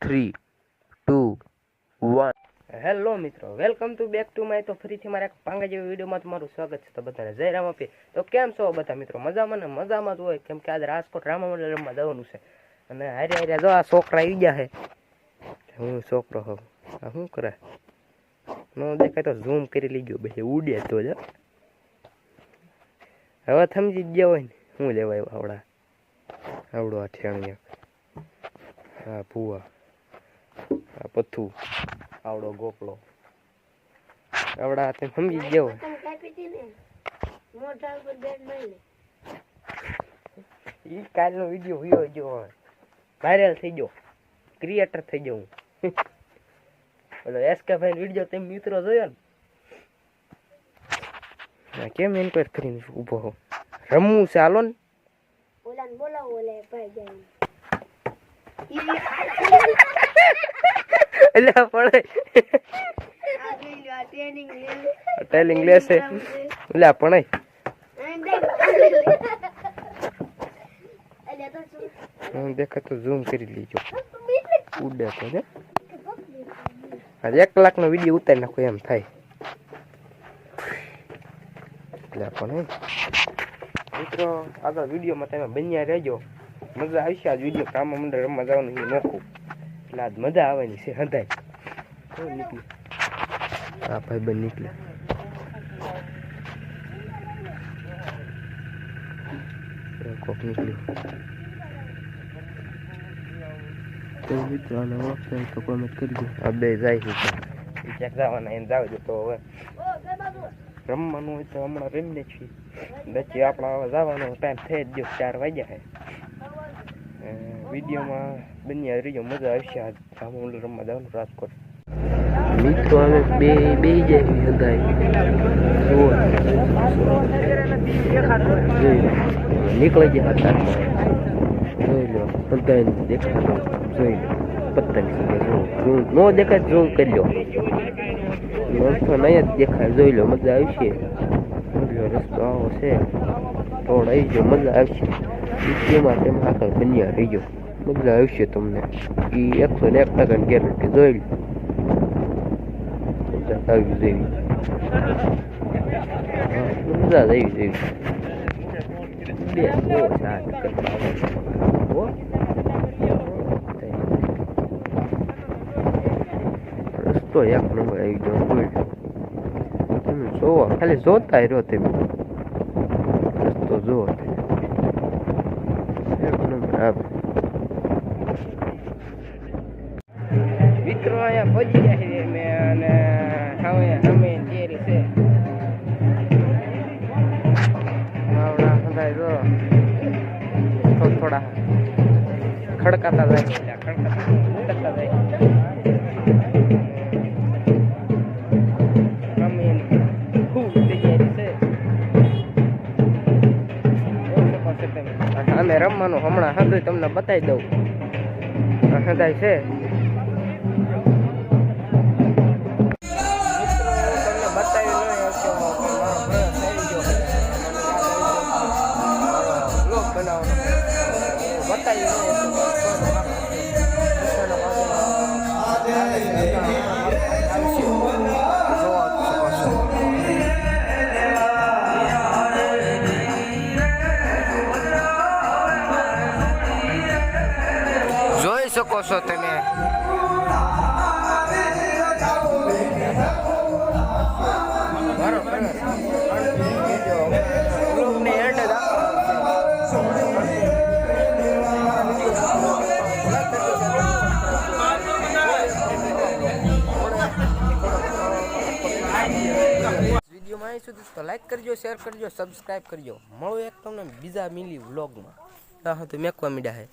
3, 2, 1. Hello મિત્રો, welcome to back to my. તો ફરીથી મારા એક પાંગા જેવી વિડીયોમાં તમારું સ્વાગત છે. તો બધાને જય રામાપી. તો કેમ છો બધા મિત્રો? મજામાં ને મજામાં જ હોય, કેમ કે આજે રાજકોટ રામા મંડળમાં જવાનું છે. અને હારે હારે જો આ છોકરા આવી ગયા છે. હું છોકરો હોઉં, આ શું કરે? ન દેખાય તો ઝૂમ કરી લીધો, પછી ઉડે તો જ હવે સમજી જ ગયા હોય ને શું લેવાય આવડો આ ઠેણિયા, હા ભૂવા, આ પથ્થું, આવડો ગોપલો, આવડા તમે સમજી જ ગયો. ઈ કાલનો વિડીયો વિયો ગયો, વાયરલ થઈ ગયો, ક્રિએટર થઈ ગયો હું. ઓલો એસકે ભાઈ વિડીયો તમે મિત્રો જોયો ને, કેમ એન્ક્વાયર કરીને ઊભો હો? રમવું છે, હાલો ને. ઓલાને બોલાવો, ઓલે ભાઈ જાય. એટલે પડે ટેલિંગ લેશે એટલે પણ દેખા તો ઝૂમ કરી લીજો, ઉડે તો ને. આજે 1 કલાકનો વિડીયો ઉતારી નાખો એમ થાય. એટલે પણ મિત્રો આગળ વિડીયોમાં તમે બન્યા રહેજો, મજા આવશે. આજ વિડીયો રામા મંડળ રમવા જવાનું એ નોખું, એટલે આજ મજા આવવાની છે. હંધાય નીકળે આ ભાઈ બન નીકળે. કોક નીકળ્યું તો મિત્રો આને ઓળખતા તો કોમેન્ટ કરજો. આ બે જાય છે ક્યાંક જવાના, એને જાવ તો હવે રમવાનું હોય તો હમણાં રમીને છીએ. પછી આપણા હવે જવાનો ટાઈમ થઈ જ ગયો, 4 વાગ્યા છે. વિડીયોમાં બન્યા રહીજો, મજા આવશે. આજ રામા મંડળ રમવા જવાનું રાજકોટ. મિત્રો અમે બે જાય નીકળી ગયા હતા. જોઈ લો બધાને દેખાતો, જોઈ લો પત્તાની સાથે નો દેખાય ઝૂમ કરી લો, નહીં જ દેખાય. જોઈ લો મજા આવશે. રસ્તો આવો છે, રોડ આવી ગયો, મજા આવશે. વિડીયોમાં તેમ આગળ બન્યા રહીજો, મજા આવશે તમને. એ 101% ગેરંટી. જોઈ લો આવી જેવી મજા આવી જેવી રસ્તો 1 નંબર આવી ગયો. તમે જોવો, ખાલી જોતા રહ્યો તમે, રસ્તો જોવો 1 નંબર આવે. મિત્રો અહીંયા પહોંચી ગયા છીએ મેં, અને અમે તૈયારી છે. થોડા ખડકાતા જાય, ખડકાતા જાય. અમે રમવાનું હમણાં હંધું તમને બતાવી દઉં. હંધાય છે જોઈ શકો છો તમે. વિડીયોમાં આવી સુધી તો લાઈક કરજો, શેર કરજો, સબસ્ક્રાઈબ કરજો. મળો એક તમને બીજા મિલી વ્લોગમાં. હા તો મેકવા મીડા હે.